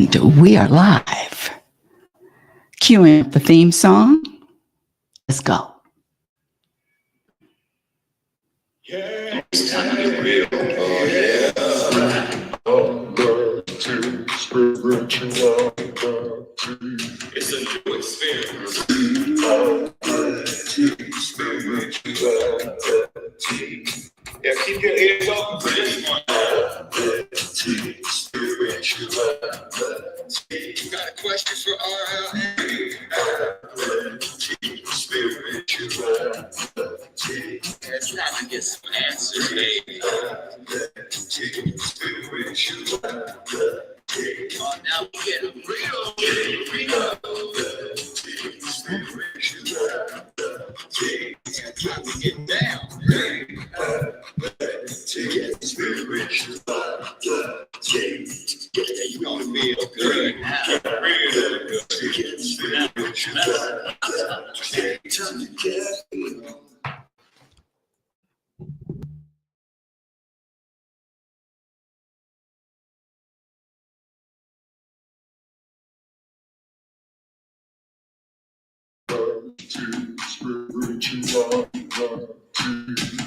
And we are live. Cueing up the theme song. Let's go. Yeah, it's time to get real. Oh, yeah. To spirituality. It's a new experience. Spirituality. Yeah, keep your ears open for this one. Spirituality. You got a question for RLM? Spirituality. It's time to get some answers, baby. Oh, now we're getting real. It's time to get down. You're gonna feel good now.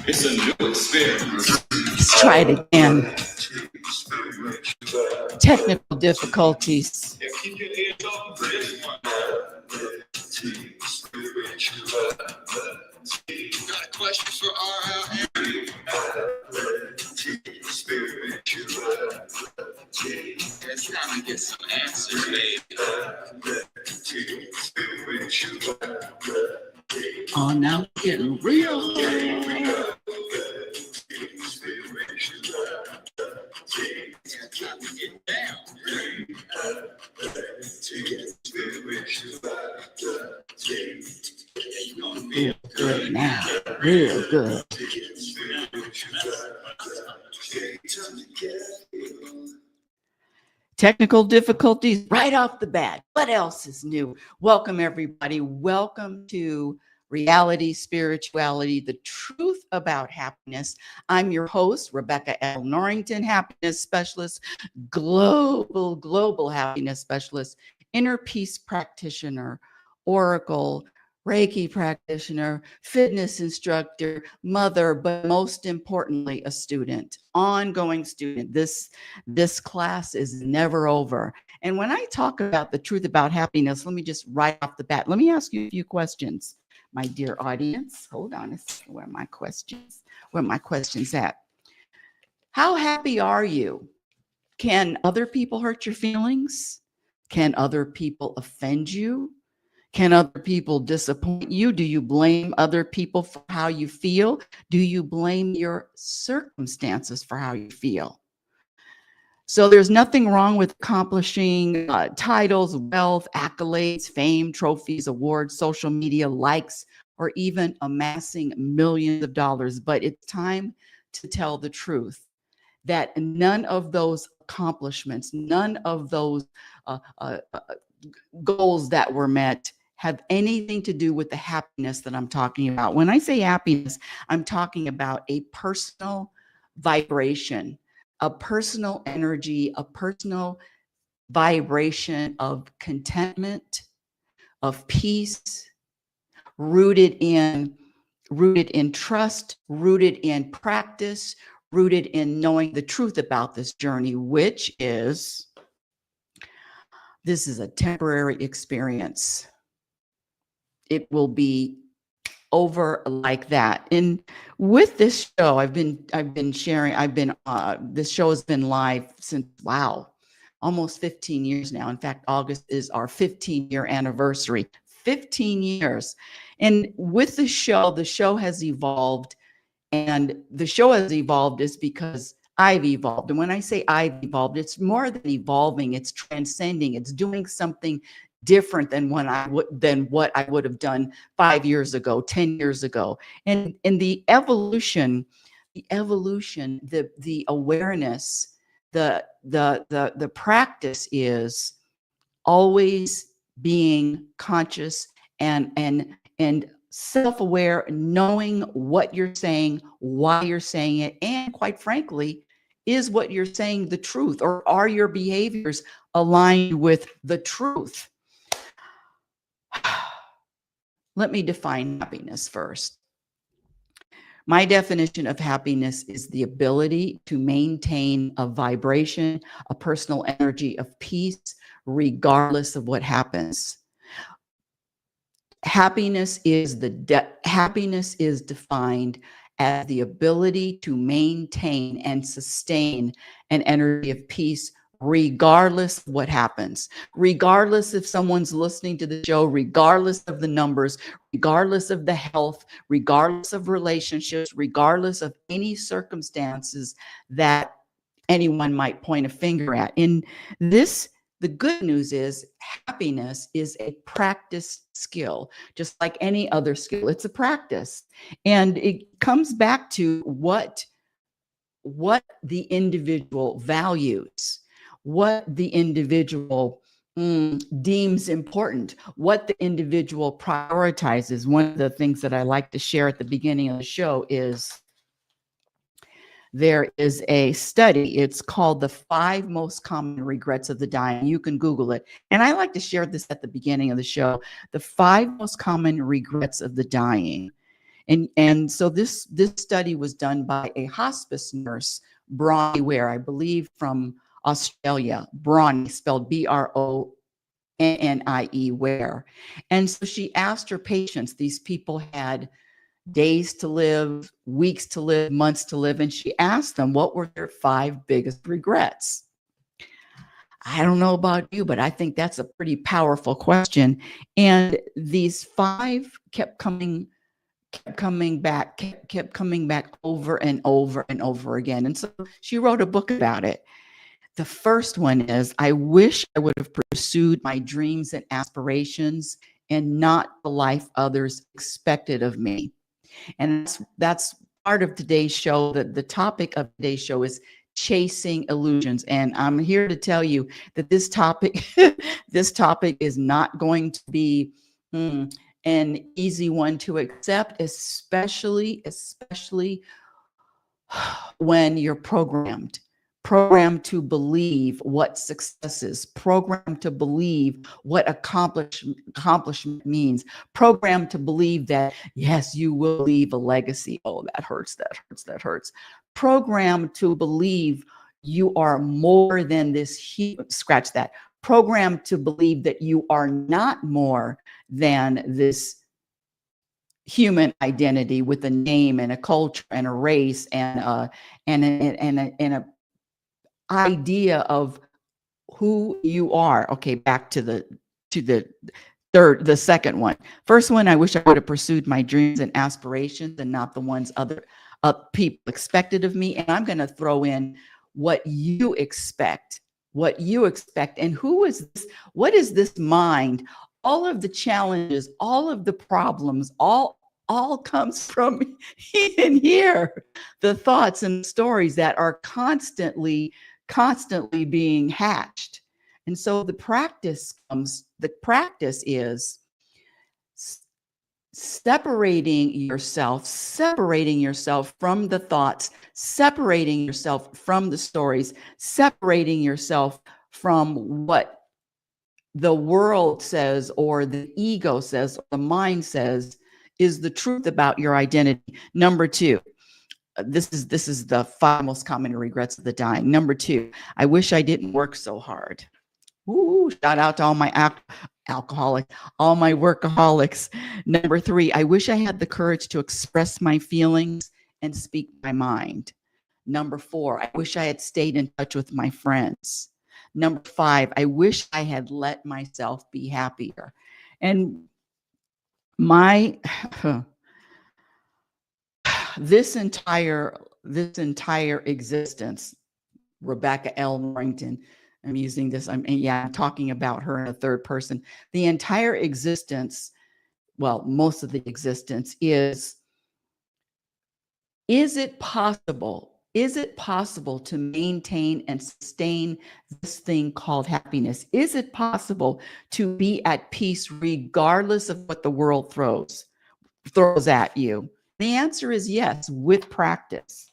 It's a new experience. Let's try it again. Technical difficulties. Yeah, keep your ears open for this one. Got a question for RLM? It's time to get some answers, baby. Oh, now we're getting real. It's time to get down. You're gonna feel Good now. Real good. Technical difficulties right off the bat. What else is new? Welcome, everybody. Welcome to Reality Spirituality, the truth about happiness. I'm your host, Rebecca L. Norrington, happiness specialist, global happiness specialist, inner peace practitioner, oracle, Reiki practitioner, fitness instructor, mother, but most importantly, a student, ongoing student. This class is never over. And when I talk about the truth about happiness, let me just right off the bat, let me ask you a few questions, my dear audience. Hold on a second. Where are my questions? Where are my questions at? How happy are you? Can other people hurt your feelings? Can other people offend you? Can other people disappoint you? Do you blame other people for how you feel? Do you blame your circumstances for how you feel? So there's nothing wrong with accomplishing titles, wealth, accolades, fame, trophies, awards, social media likes, or even amassing millions of dollars. But it's time to tell the truth that none of those accomplishments, none of those goals that were met have anything to do with the happiness that I'm talking about. When I say happiness, I'm talking about a personal vibration, a personal energy, a personal vibration of contentment, of peace, rooted in trust, rooted in practice, rooted in knowing the truth about this journey, which is this is a temporary experience. It will be over like that. And with this show, I've been sharing, this show has been live since, almost 15 years now. In fact, August is our 15-year anniversary, 15 years. And with the show has evolved, and the show has evolved is because I've evolved. And when I say I've evolved, it's more than evolving, it's transcending, it's doing something different than what I would have done 5 years ago, 10 years ago. And in the evolution, the awareness, the practice is always being conscious and self-aware, knowing what you're saying, why you're saying it, and quite frankly, is what you're saying the truth, or are your behaviors aligned with the truth? Let me define happiness first. My definition of happiness is the ability to maintain a vibration, a personal energy of peace, regardless of what happens. Happiness is defined as the ability to maintain and sustain an energy of peace regardless of what happens, regardless if someone's listening to the show, regardless of the numbers, regardless of the health, regardless of relationships, regardless of any circumstances that anyone might point a finger at. In this, the good news is happiness is a practice skill, just like any other skill. It's a practice. And it comes back to what the individual values, what the individual deems important, what the individual prioritizes. One of the things that I like to share at the beginning of the show is there is a study. It's called The 5 Most Common Regrets of the Dying. You can Google it. And I like to share this at the beginning of the show. The 5 Most Common Regrets of the Dying. And so this study was done by a hospice nurse, Bronnie Ware, I believe from Australia. Bronnie, spelled Bronnie Ware. And so she asked her patients, these people had days to live, weeks to live, months to live, and she asked them what were their 5 biggest regrets. I don't know about you, but I think that's a pretty powerful question. And these 5 kept coming back over and over and over again. And so she wrote a book about it. The first one is, I wish I would have pursued my dreams and aspirations and not the life others expected of me. And that's part of today's show. The topic of today's show is chasing illusions. And I'm here to tell you that this topic, this topic is not going to be an easy one to accept, especially when you're programmed to believe what success is, programmed to believe what accomplishment means, programmed to believe that, yes, you will leave a legacy. Oh, that hurts, that hurts. Programmed to believe you are more than this, scratch that. Programmed to believe that you are not more than this human identity with a name and a culture and a race and a idea of who you are. Okay, back to the second one. First one, I wish I would have pursued my dreams and aspirations and not the ones other people expected of me. And I'm going to throw in what you expect, and who is this? What is this mind? All of the challenges, all of the problems, all comes from in here. The thoughts and stories that are constantly being hatched. And so the practice is separating yourself from the thoughts, separating yourself from the stories, separating yourself from what the world says or the ego says or the mind says is the truth about your identity. Number 2, this is the 5 most common regrets of the dying. Number 2, I wish I didn't work so hard. Ooh, shout out to all my all my workaholics. Number 3, I wish I had the courage to express my feelings and speak my mind. Number 4, I wish I had stayed in touch with my friends. Number 5, I wish I had let myself be happier. And this entire existence, Rebecca L. Norrington, I'm using this, I'm talking about her in a third person. The entire existence, well, most of the existence is it possible to maintain and sustain this thing called happiness? Is it possible to be at peace regardless of what the world throws at you? The answer is yes, with practice.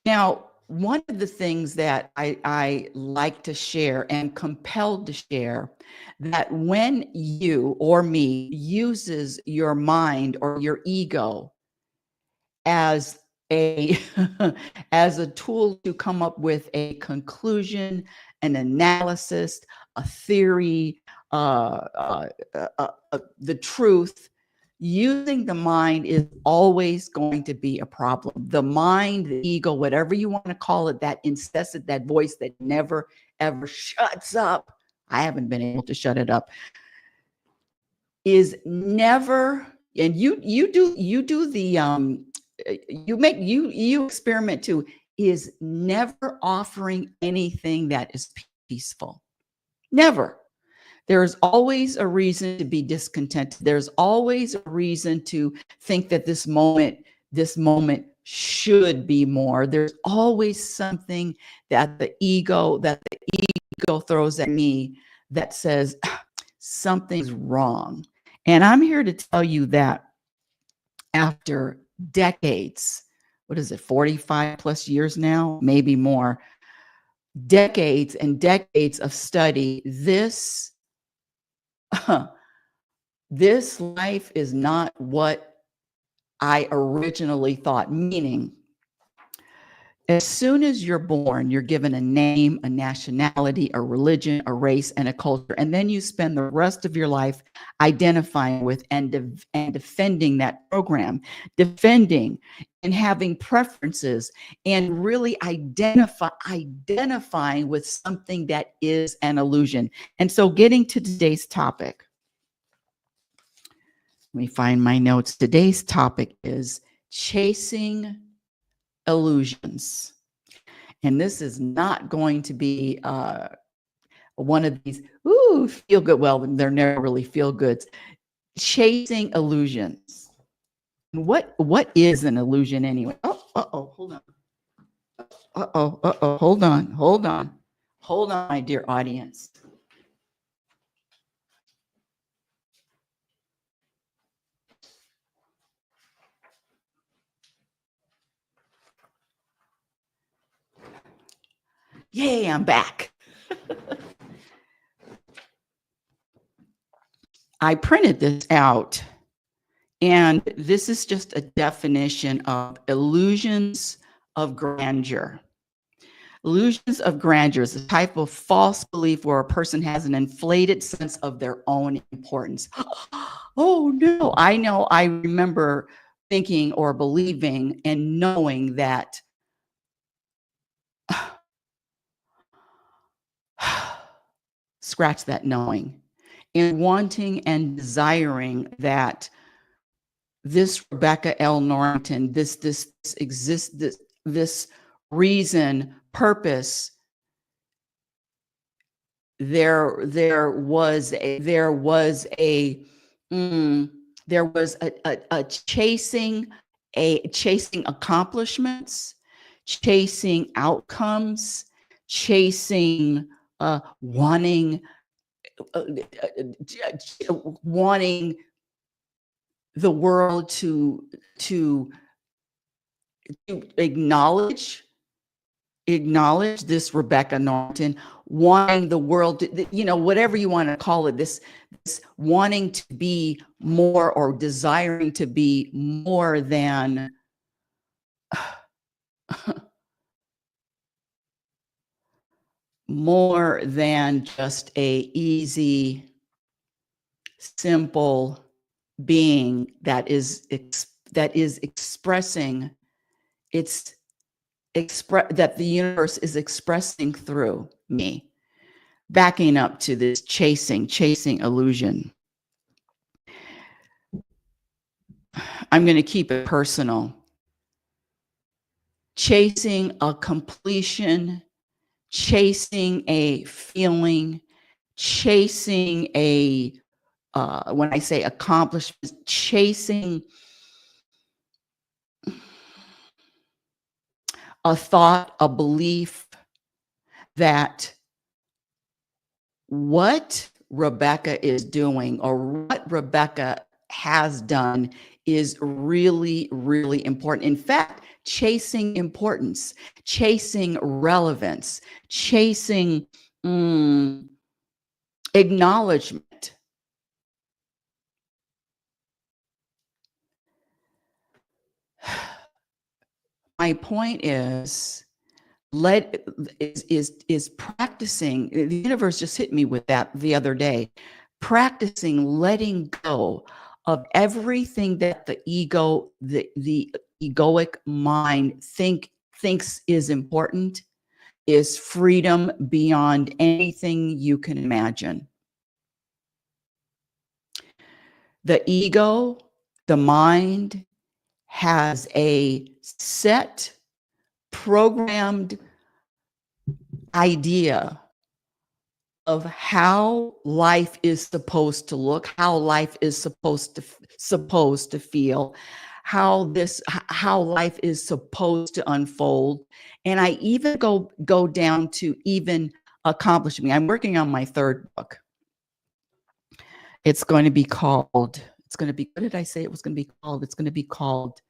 Now, one of the things that I like to share and compelled to share, that when you or me uses your mind or your ego as a as a tool to come up with a conclusion, an analysis, a theory, the truth. Using the mind is always going to be a problem. The mind, the ego, whatever you want to call it, that incessant, that voice that never ever shuts up. I haven't been able to shut it up. Is never, and you do the you experiment too, is never offering anything that is peaceful. Never. There's always a reason to be discontented. There's always a reason to think that this moment should be more. There's always something that the ego throws at me that says something's wrong. And I'm here to tell you that after decades, what is it, 45 plus years now, maybe more, decades and decades of study, this this life is not what I originally thought. Meaning, as soon as you're born, you're given a name, a nationality, a religion, a race, and a culture. And then you spend the rest of your life identifying with and defending that program, defending and having preferences, and really identifying with something that is an illusion. And so getting to today's topic, let me find my notes. Today's topic is chasing illusions. And this is not going to be one of these, feel good. Well, they're never really feel goods. Chasing illusions. What is an illusion anyway? Hold on. Hold on, my dear audience. Yay, I'm back. I printed this out, and this is just a definition of illusions of grandeur. Illusions of grandeur is a type of false belief where a person has an inflated sense of their own importance. Oh no, I know. I remember thinking or believing and knowing that scratch that knowing, and wanting and desiring that this Rebecca L. Norrington, this reason, purpose, there was a chasing accomplishments, chasing outcomes, chasing wanting the world to acknowledge this Rebecca Norton, wanting the world to, whatever you want to call it, this wanting to be more or desiring to be more than more than just a easy, simple being that is expressing that the universe is expressing through me. Backing up to this chasing illusion. I'm going to keep it personal. Chasing a completion, chasing a feeling, chasing a when I say accomplishment, chasing a thought, a belief that what Rebecca is doing or what Rebecca has done is really, really important. In fact, chasing importance, chasing relevance, chasing acknowledgement. My point is, is practicing. The universe just hit me with that the other day. Practicing letting go of everything that the ego, the egoic mind thinks is important, is freedom beyond anything you can imagine. The ego, the mind, has a set, programmed idea of how life is supposed to look, how life is supposed to feel, how life is supposed to unfold. And I even go down to even accomplishing. I'm working on my third book. It's going to be called, what did I say it was going to be called? It's going to be called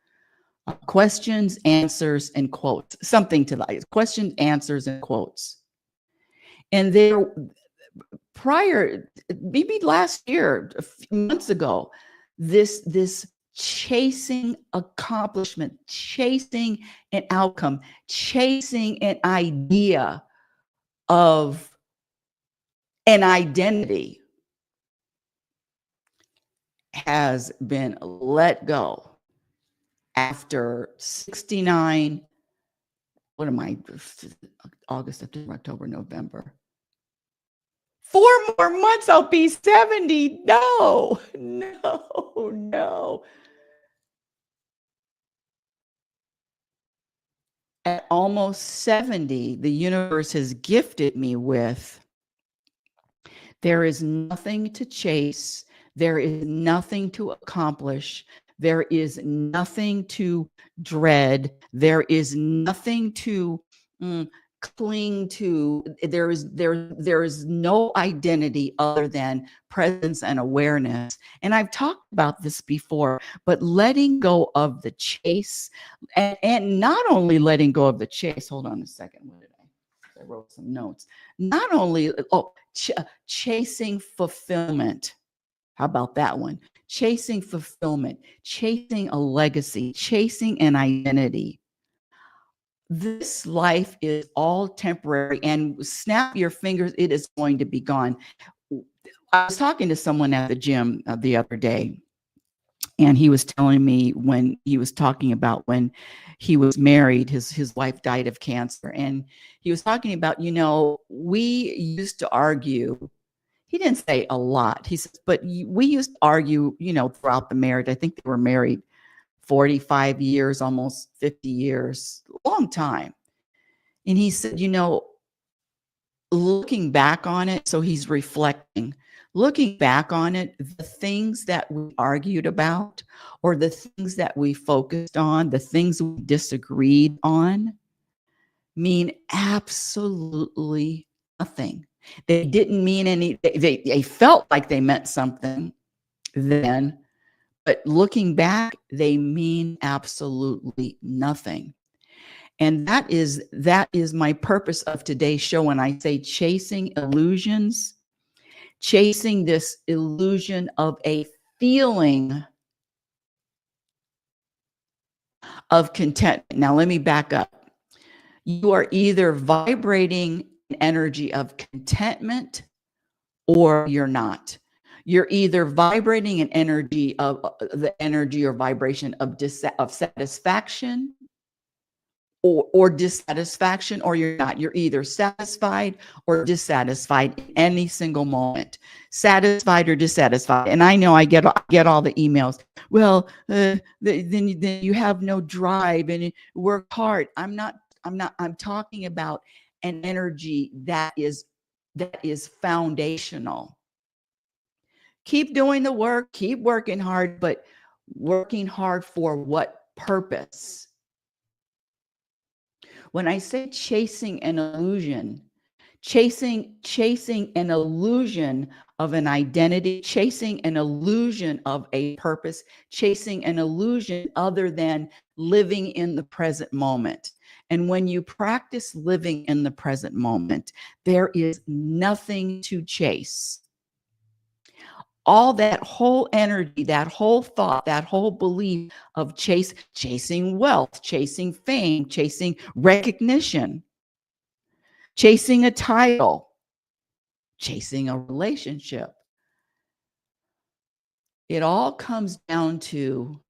Questions, Answers, and Quotes. Something to that. Questions, Answers, and Quotes. And there, prior, maybe last year, a few months ago, this chasing accomplishment, chasing an outcome, chasing an idea of an identity has been let go after 69, what am I, August, September, October, November. 4 more months, I'll be 70. No. At almost 70, the universe has gifted me with, there is nothing to chase. There is nothing to accomplish. There is nothing to dread. There is nothing to cling to. There is no identity other than presence and awareness. And I've talked about this before, but letting go of the chase, and not only letting go of the chase. Hold on a second. What did I wrote some notes. Not only chasing fulfillment. How about that one? Chasing fulfillment, chasing a legacy, chasing an identity. This life is all temporary, and snap your fingers, it is going to be gone. I was talking to someone at the gym the other day, and he was telling me, when he was talking about when he was married, his wife died of cancer. And he was talking about, we used to argue. He didn't say a lot. He says, but we used to argue, throughout the marriage. I think they were married 45 years, almost 50 years, long time. And he said, looking back on it, so he's reflecting, looking back on it, the things that we argued about, or the things that we focused on, the things we disagreed on, mean absolutely nothing. They didn't mean any, they felt like they meant something then, but looking back, they mean absolutely nothing. And that is my purpose of today's show. When I say chasing illusions, chasing this illusion of a feeling of contentment. Now, let me back up. You are either vibrating an energy of contentment or you're not. You're either vibrating an energy of the energy or vibration of satisfaction or dissatisfaction, or you're not. You're either satisfied or dissatisfied in any single moment, satisfied or dissatisfied. And I know I get all the emails. Well, then you have no drive and you work hard. I'm talking about an energy that is foundational. Keep doing the work, keep working hard, but working hard for what purpose? When I say chasing an illusion, chasing an illusion of an identity, chasing an illusion of a purpose, chasing an illusion other than living in the present moment. And when you practice living in the present moment, there is nothing to chase. All that whole energy, that whole thought, that whole belief of chasing wealth, chasing fame, chasing recognition, chasing a title, chasing a relationship. It all comes down to,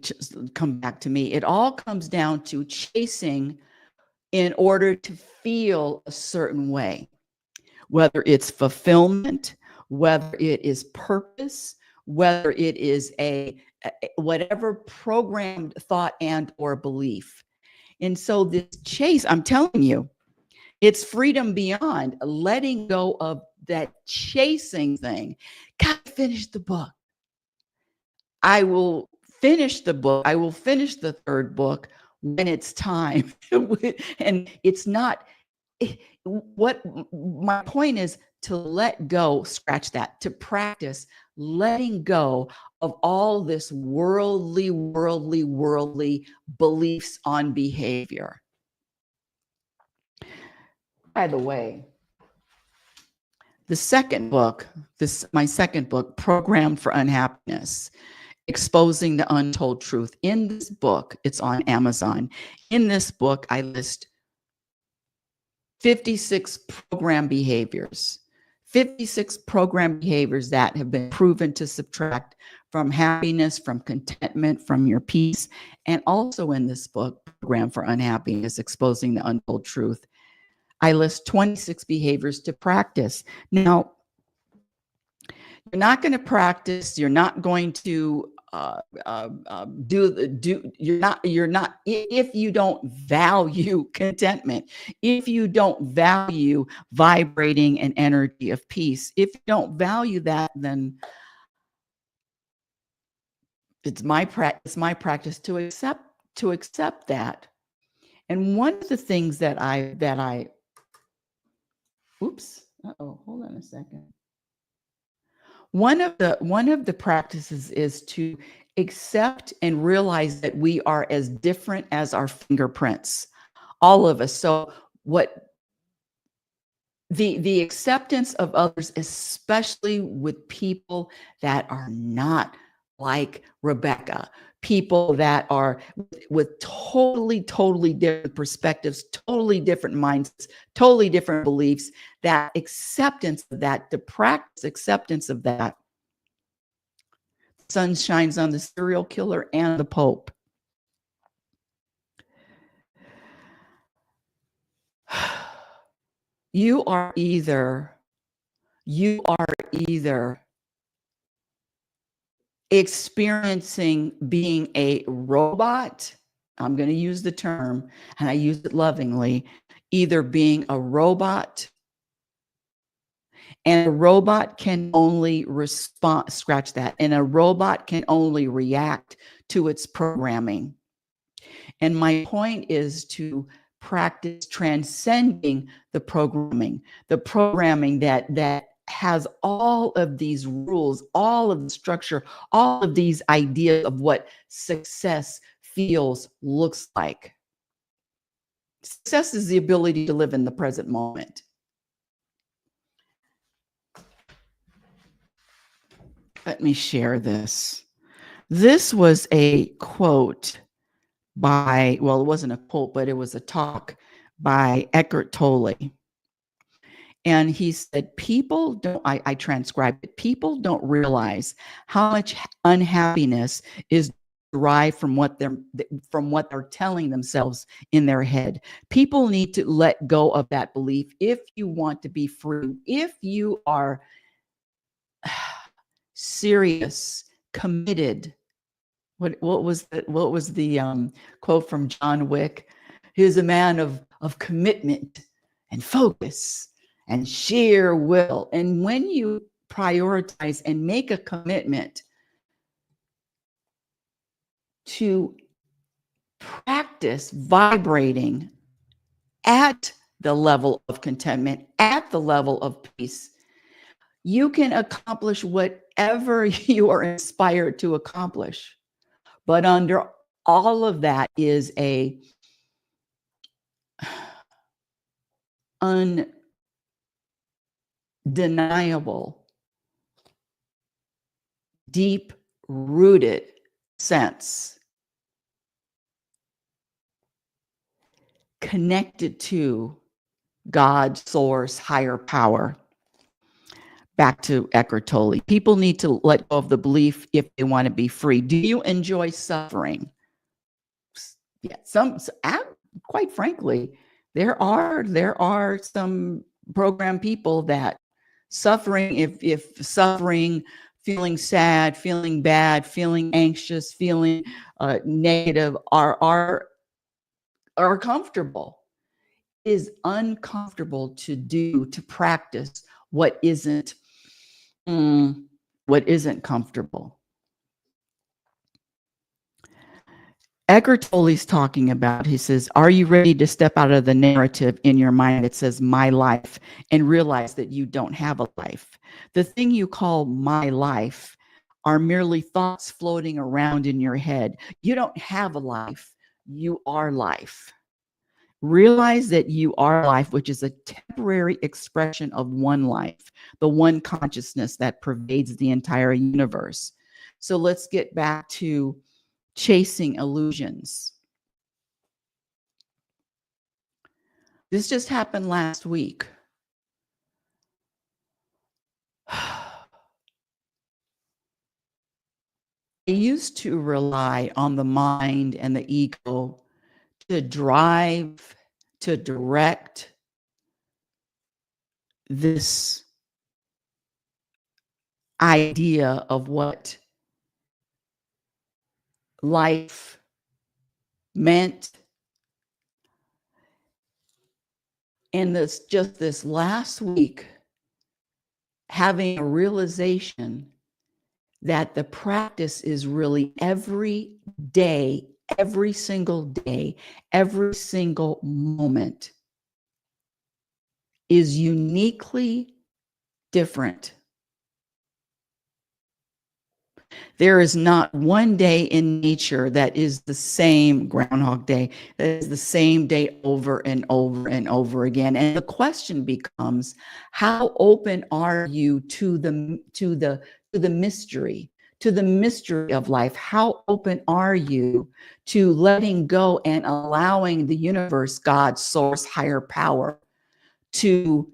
just come back to me, it all comes down to chasing in order to feel a certain way, whether it's fulfillment, whether it is purpose, whether it is whatever programmed thought and or belief. And so this chase, I'm telling you, it's freedom beyond letting go of that chasing thing. Gotta finish the book. I will finish the book. I will finish the third book when it's time. And it's not what my point is, to let go, scratch that, to practice letting go of all this worldly beliefs on behavior. By the way, the second book, my second book, Programmed for Unhappiness, Exposing the Untold Truth. In this book, it's on Amazon. In this book, I list 56 program behaviors, 56 program behaviors that have been proven to subtract from happiness, from contentment, from your peace. And also in this book, Programmed for Unhappiness, Exposing the Untold Truth, I list 26 behaviors to practice. Now, you're not going to practice, you're not going to you're not, if you don't value contentment, if you don't value vibrating an energy of peace, if you don't value that, then it's my practice to accept that. And one of the things that I oops, hold on a second. One of the practices is to accept and realize that we are as different as our fingerprints, all of us. So what the acceptance of others, especially with people that are not like Rebecca, people that are with totally different perspectives, totally different mindsets, totally different beliefs, that acceptance of that, the practice acceptance of that. The sun shines on the serial killer and the Pope. You are either experiencing being a robot. I'm going to use the term, and I use it lovingly, either being a robot, and a robot can only respond, scratch that, and a robot can only react to its programming. And my point is to practice transcending the programming that has all of these rules, all of the structure, all of these ideas of what success feels, looks like. Success is the ability to live in the present moment. Let me share this. This was a quote by, well, it wasn't a quote, but it was a talk by Eckhart Tolle. And he said, people don't, I transcribed it, people don't realize how much unhappiness is derived from what they're telling themselves in their head. People need to let go of that belief if you want to be free. If you are serious, committed. What was the quote from John Wick? He is a man of commitment and focus and sheer will. And when you prioritize and make a commitment to practice vibrating at the level of contentment, at the level of peace, You can accomplish whatever you are inspired to accomplish. But under all of that is a undeniable, deep-rooted sense connected to God, source, higher power. Back to Eckhart Tolle. People need to let go of the belief if they want to be free. Do you enjoy suffering? Yeah, quite frankly, there are some program people that suffering, if suffering, feeling sad, feeling bad, feeling anxious, feeling negative, are comfortable. It is uncomfortable to practice what isn't comfortable. Eckhart Tolle's talking about, he says, are you ready to step out of the narrative in your mind that says my life and realize that you don't have a life? The thing you call my life are merely thoughts floating around in your head. You don't have a life. You are life. Realize that you are life, which is a temporary expression of one life, the one consciousness that pervades the entire universe. So let's get back to chasing illusions. This just happened last week. I used to rely on the mind and the ego to drive, to direct this idea of what life meant. And this last week, having a realization that the practice is really every day, every single day, every single moment is uniquely different. There is not one day in nature that is the same Groundhog Day, that is the same day over and over and over again. And the question becomes, how open are you to the mystery, to the mystery of life? How open are you to letting go and allowing the universe, God, source, higher power, to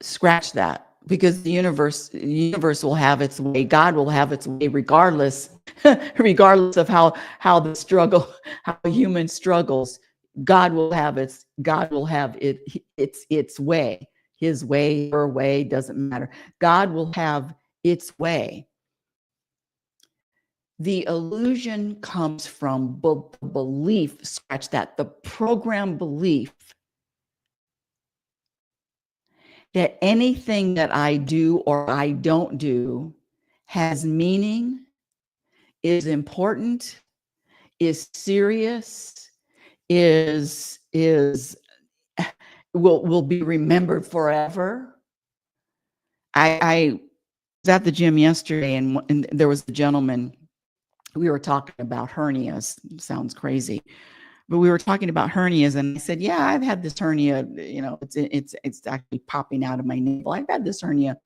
scratch that? Because the universe will have its way. God will have its way, regardless of how the struggle, how human struggles. God will have its way. His way, her way, doesn't matter. God will have its way. The illusion comes from belief. Scratch that. The program belief that anything that I do or I don't do has meaning, is important, is serious, will be remembered forever. I was at the gym yesterday, and there was a gentleman. We were talking about hernias. Sounds crazy. But we were talking about hernias, and I said, yeah, I've had this hernia, it's actually popping out of my navel. I've had this hernia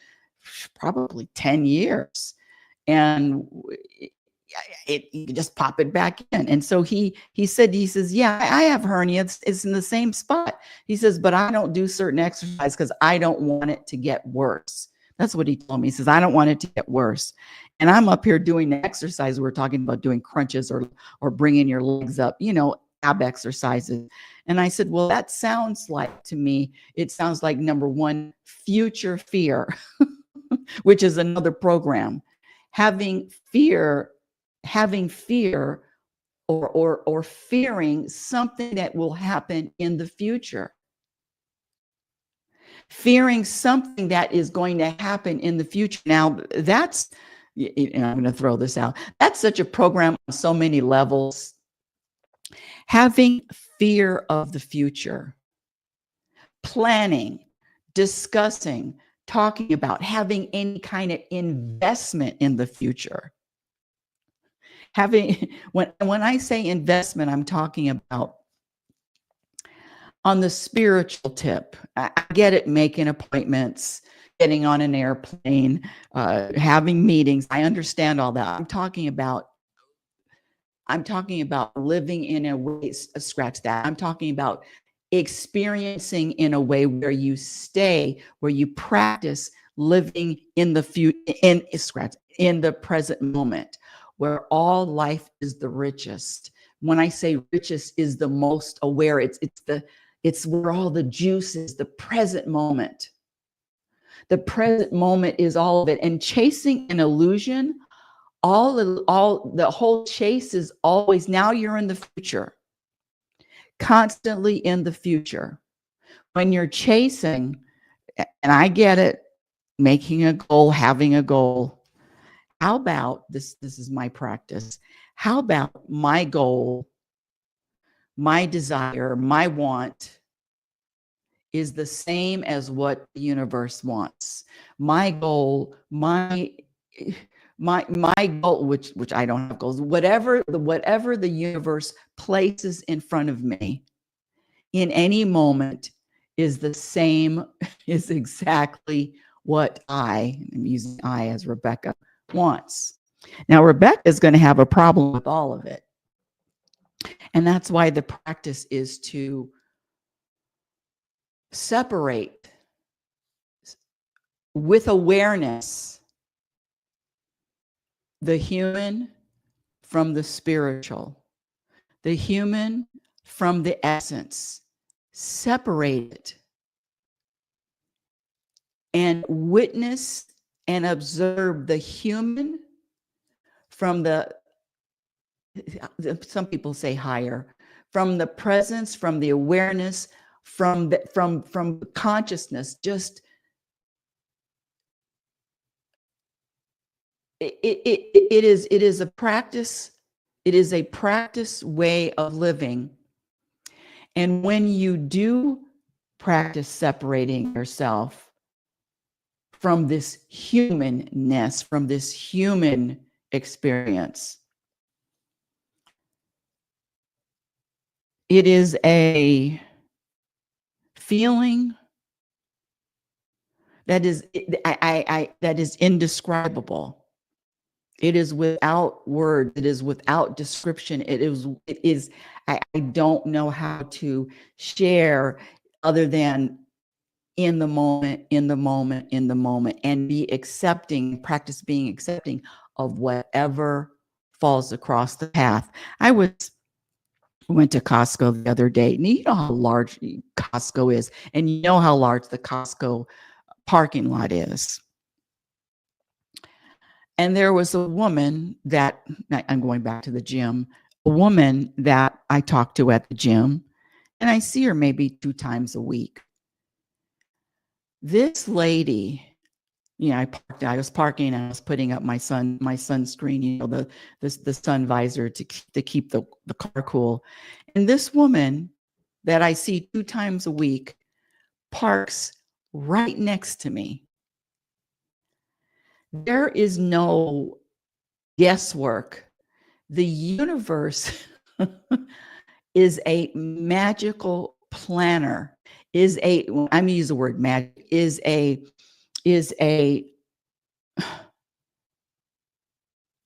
probably 10 years. And you just pop it back in. And so he says, yeah, I have hernia. It's in the same spot. He says, but I don't do certain exercise because I don't want it to get worse. That's what he told me. He says, I don't want it to get worse. And I'm up here doing the exercise. We're talking about doing crunches or bringing your legs up, ab exercises. And I said, well, that sounds like, to me, it sounds like, number one, future fear, which is another program. Having fear or fearing something that will happen in the future. Fearing something that is going to happen in the future. Now, that's, and I'm going to throw this out, that's such a program on so many levels. Having fear of the future, planning discussing, talking about, having any kind of investment in the future. When I say investment, I'm talking about on the spiritual tip. I get it, making appointments, getting on an airplane, having meetings. I understand all that. I'm talking about living in a way, scratch that. I'm talking about experiencing in a way where you stay, where you practice living in the future, in the present moment, where all life is the richest. When I say richest is the most aware, it's where all the juice is, the present moment. The present moment is all of it. And chasing an illusion, the whole chase is always, now you're in the future, constantly in the future. When you're chasing, and I get it, making a goal, having a goal. How about this is my practice. How about my goal, my desire, my want is the same as what the universe wants. My goal, my goal, which I don't have goals, whatever the universe places in front of me in any moment is the same, is exactly what I'm using I as Rebecca wants. Now, Rebecca is going to have a problem with all of it. And that's why the practice is to separate with awareness the human from the spiritual, the human from the essence. Separate it and witness and observe the human from some people say higher, from the presence, from the awareness, from consciousness. Just it is a practice. It is a practice way of living. And when you do practice separating yourself from this humanness, from this human experience, it is a feeling that is that is indescribable. It is without words. It is without description. It is. I don't know how to share other than in the moment, in the moment, in the moment, and be accepting, practice being accepting of whatever falls across the path. I went to Costco the other day, and you know how large Costco is, and you know how large the Costco parking lot is. And there was a woman that, I'm going back to the gym, a woman that I talk to at the gym, and I see her maybe 2 times a week. This lady, I was parking and I was putting up my sunscreen, the sun visor to keep the car cool. And this woman that I see 2 times a week parks right next to me. There is no guesswork. The universe is a magical planner, I'm going to use the word magic, is a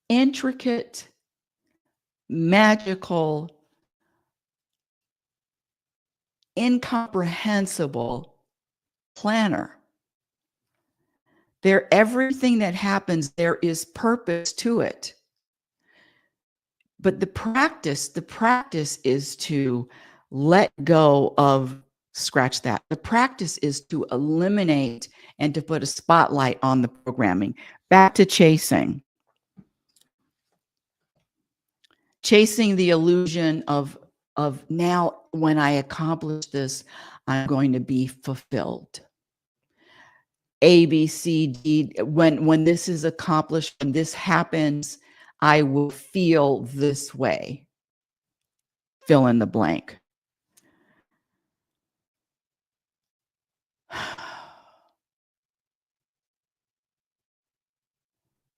intricate, magical, incomprehensible planner. Everything that happens, there is purpose to it. But the practice is to let go of, scratch that. The practice is to eliminate and to put a spotlight on the programming. Back to chasing the illusion of now, when I accomplish this, I'm going to be fulfilled. A, B, C, D. When this is accomplished, when this happens, I will feel this way. Fill in the blank.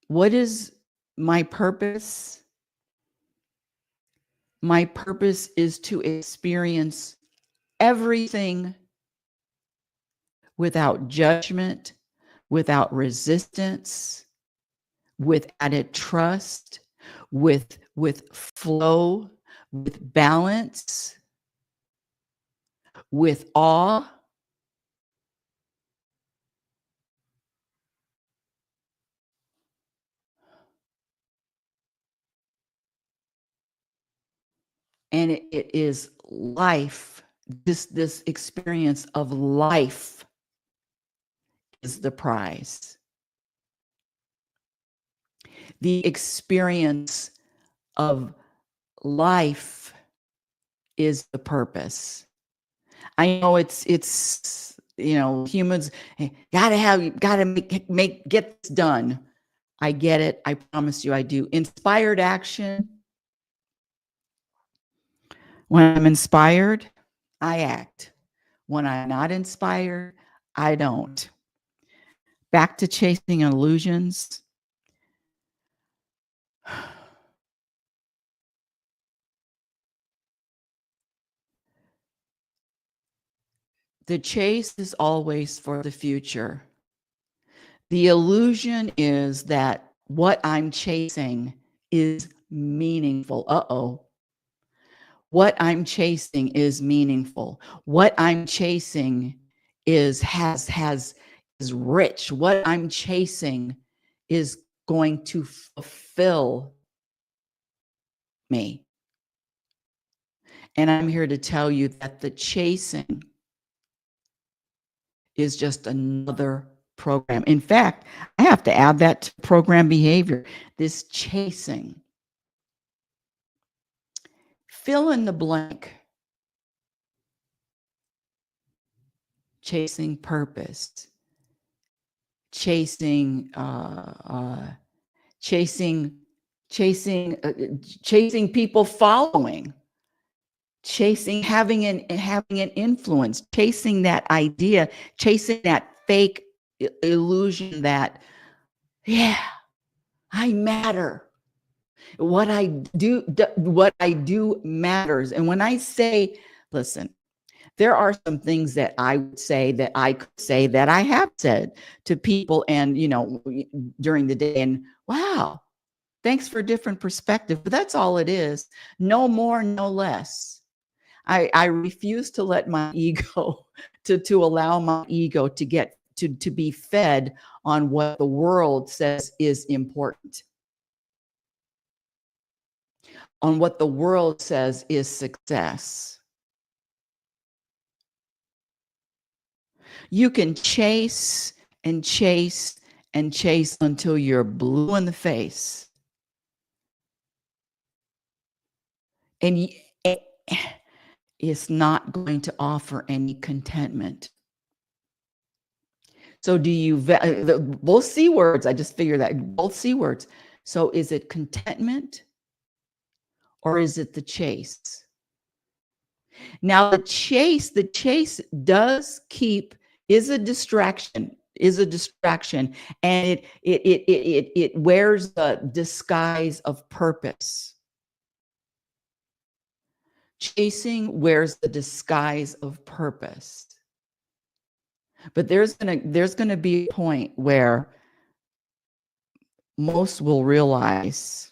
What is my purpose? My purpose is to experience everything without judgment, without resistance, with added trust, with flow, with balance, with awe. And it is life. This experience of life is the prize. The experience of life is the purpose. I know it's humans gotta get this done. I get it. I promise you I do. Inspired action. When I'm inspired, I act. When I'm not inspired, I don't. Back to chasing illusions. The chase is always for the future. The illusion is that what I'm chasing is meaningful. What I'm chasing is meaningful. What I'm chasing is rich. What I'm chasing is going to fulfill me. And I'm here to tell you that the chasing is just another program. In fact, I have to add that to program behavior, this chasing. Fill in the blank. Chasing purpose. Chasing people following, having an influence, chasing that idea, chasing that fake illusion that, yeah, I matter. What I do matters. And when I say, listen, there are some things that I would say that I could say that I have said to people and, during the day, and wow, thanks for a different perspective. But that's all it is. No more, no less. I refuse to let my ego, to allow my ego to get to be fed on what the world says is important, on what the world says is success. You can chase and chase and chase until you're blue in the face. And it's not going to offer any contentment. So do you, both C words, I just figured that, both C words. So is it contentment or is it the chase? Now the chase is a distraction, and it wears the disguise of purpose. Chasing wears the disguise of purpose. But there's gonna be a point where most will realize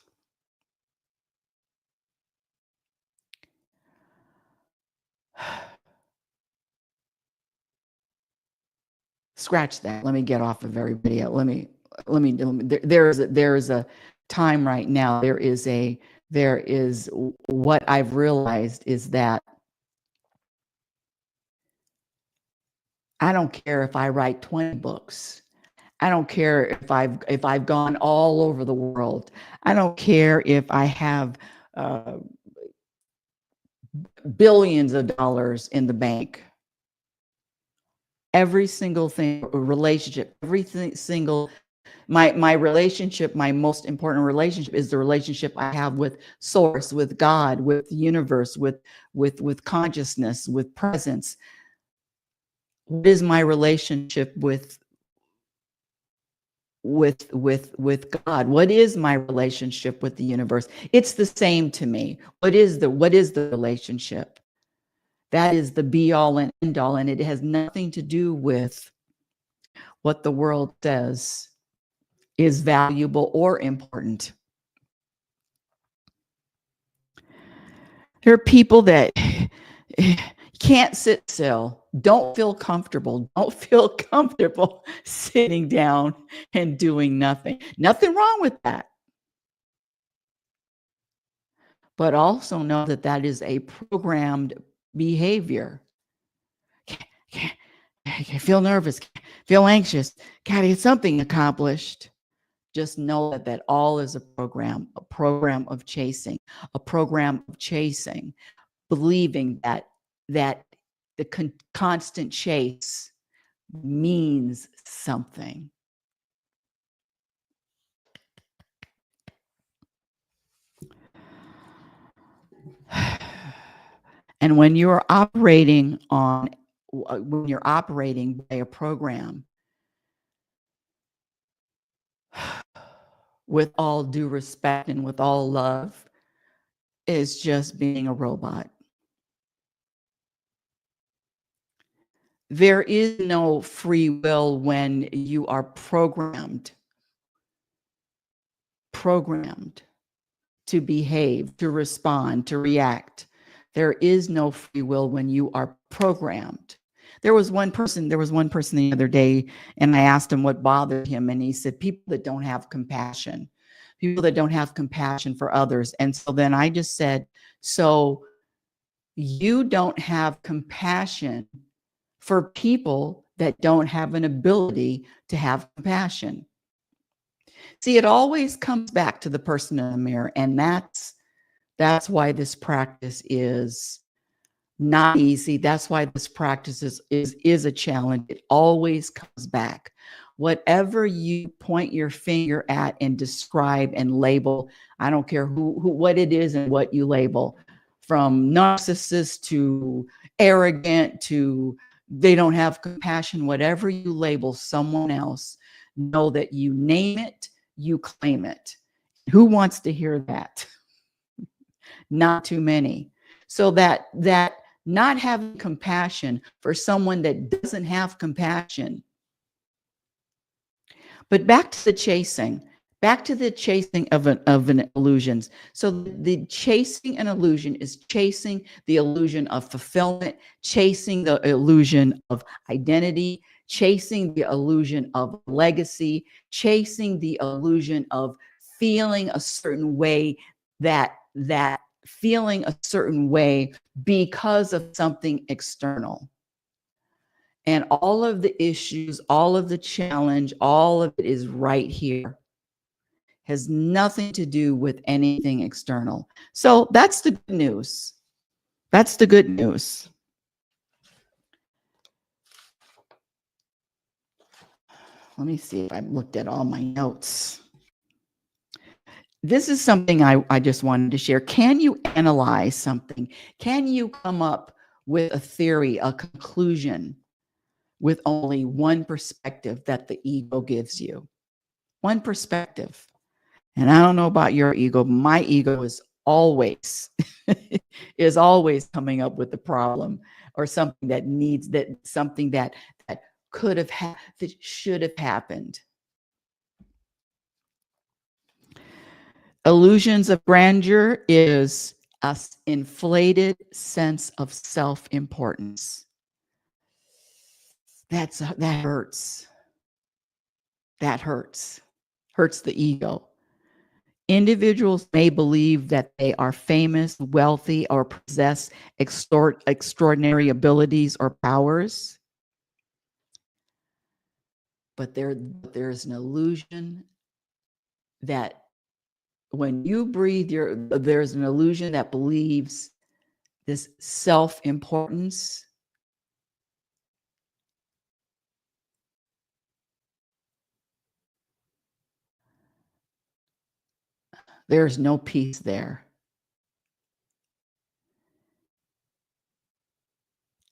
scratch that. Let me get off of everybody else. There is a time right now. What I've realized is that I don't care if I write 20 books. I don't care if I've gone all over the world. I don't care if I have billions of dollars in the bank. Every single thing, relationship, my relationship, my most important relationship is the relationship I have with source, with God, with the universe, with consciousness, with presence. What is my relationship with with God? What is my relationship with the universe? It's the same to me. What is the relationship? That is the be all and end all, and it has nothing to do with what the world says is valuable or important. There are people that can't sit still, don't feel comfortable sitting down and doing nothing. Nothing wrong with that. But also know that that is a programmed behavior. I feel nervous, feel anxious, gotta get something accomplished. Just know that that all is a program of chasing, believing that the constant chase means something. And when you're operating by a program, with all due respect and with all love, is just being a robot. There is no free will when you are programmed to behave, to respond, to react. There is no free will when you are programmed. There was one person the other day, and I asked him what bothered him, and he said, people that don't have compassion for others. And so then I just said, so you don't have compassion for people that don't have an ability to have compassion. See, it always comes back to the person in the mirror, and that's why this practice is not easy. That's why this practice is a challenge. It always comes back. Whatever you point your finger at and describe and label, I don't care who what it is and what you label, from narcissist to arrogant to they don't have compassion, whatever you label someone else, know that you name it, you claim it. Who wants to hear that? Not too many. So that not having compassion for someone that doesn't have compassion. But back to the chasing of an illusions. So the chasing an illusion is chasing the illusion of fulfillment, chasing the illusion of identity, chasing the illusion of legacy, chasing the illusion of feeling a certain way, that feeling a certain way because of something external. And all of the issues, all of the challenge, all of it is right here. Has nothing to do with anything external. So that's the good news. That's the good news. Let me see if I've looked at all my notes. This is something I just wanted to share. Can you analyze something? Can you come up with a theory, a conclusion, with only one perspective that the ego gives you? One perspective. And I don't know about your ego, but my ego is always coming up with the problem or something that needs something that could have that should have happened. Illusions of grandeur is an inflated sense of self-importance. That hurts. That hurts the ego. Individuals may believe that they are famous, wealthy, or possess extraordinary abilities or powers. But there's an illusion that when you breathe, there's an illusion that believes this self-importance. There's no peace there.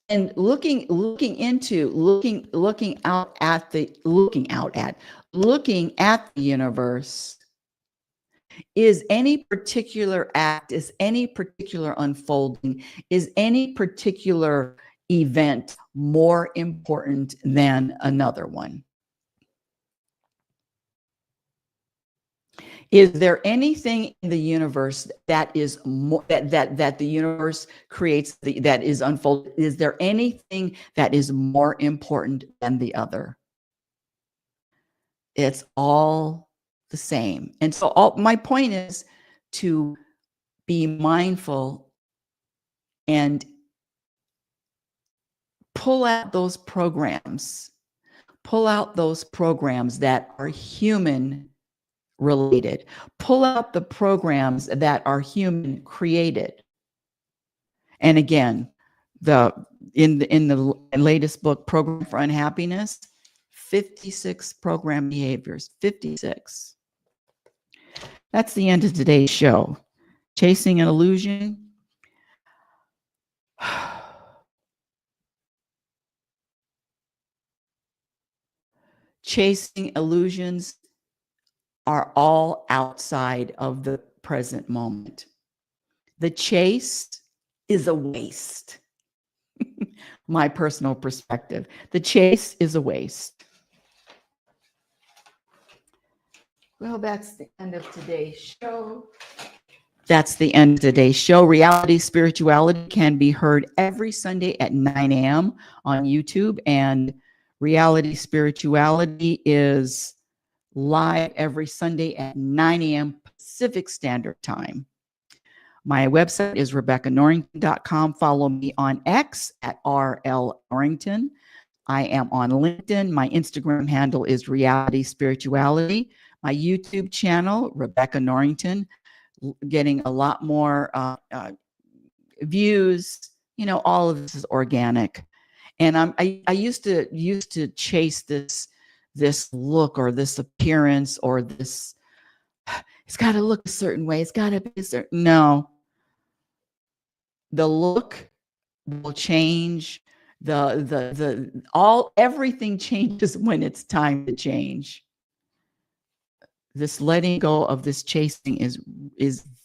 And looking looking at the universe, is any particular act, is any particular unfolding, is any particular event more important than another one? Is there anything in the universe that is more that the universe creates that is unfolded? Is there anything that is more important than the other? It's all the same. And so my point is to be mindful and pull out those programs that are human related. Pull out the programs that are human created. And again, in the latest book, Program for Unhappiness, 56 program behaviors, 56. That's the end of today's show. Chasing an illusion. Chasing illusions are all outside of the present moment. The chase is a waste. My personal perspective. The chase is a waste. Well, that's the end of today's show. That's the end of today's show. Reality Spirituality can be heard every Sunday at 9 a.m. on YouTube, and Reality Spirituality is live every Sunday at 9 a.m. Pacific Standard Time. My website is RebeccaNorrington.com. Follow me on X at RL Norrington. I am on LinkedIn. My Instagram handle is Reality Spirituality. My YouTube channel, Rebecca Norrington, getting a lot more views. You know, all of this is organic. And I used to chase this look or this appearance or this, it's got to look a certain way. It's got to be a certain, no. The look will change. Everything changes when it's time to change. This letting go of this chasing is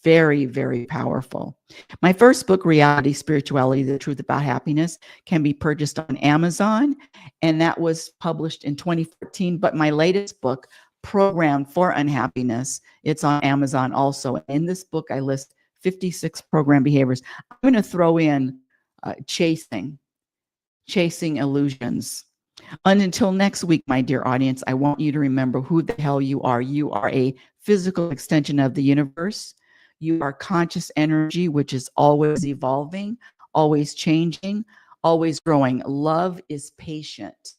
very, very powerful. My first book, Reality Spirituality, The Truth About Happiness, can be purchased on Amazon, and that was published in 2014. But my latest book, Program for Unhappiness, it's on Amazon also. In this book, I list 56 program behaviors. I'm going to throw in chasing illusions. And until next week, my dear audience, I want you to remember who the hell you are. You are a physical extension of the universe. You are conscious energy, which is always evolving, always changing, always growing. Love is patient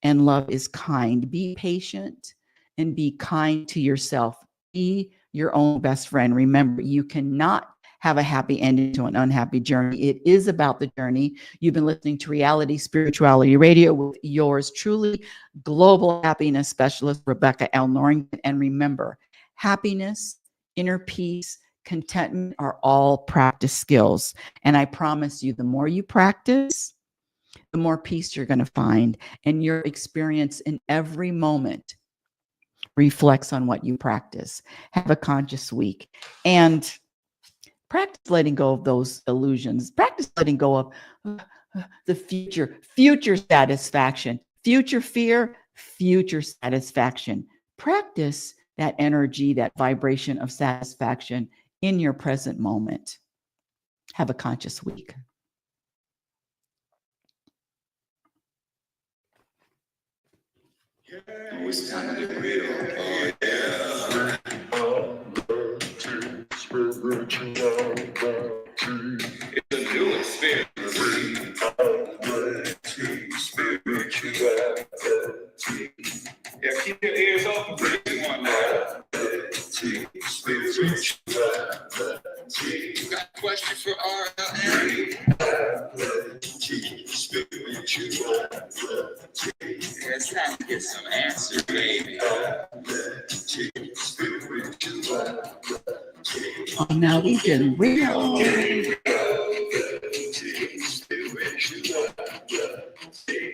and love is kind. Be patient and be kind to yourself. Be your own best friend. Remember, you cannot have a happy ending to an unhappy journey. It is about the journey. You've been listening to Reality Spirituality Radio with yours truly, global happiness specialist, Rebecca L. Norrington. And remember, happiness, inner peace, contentment are all practice skills. And I promise you, the more you practice, the more peace you're going to find. And your experience in every moment reflects on what you practice. Have a conscious week. And practice letting go of those illusions. Practice letting go of the future satisfaction, future fear, future satisfaction. Practice that energy, that vibration of satisfaction in your present moment. Have a conscious week. Oh, it's time to get real. Oh, yeah. It's a new experience. Yeah, keep your ears open for this one now. You got a question for RLN? It's time to get some answers, baby. Oh, now we can real.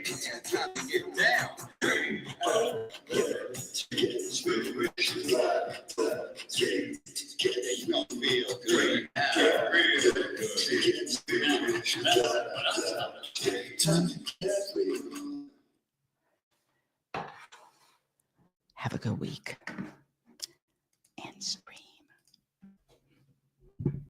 It's time to get down. Have a good week.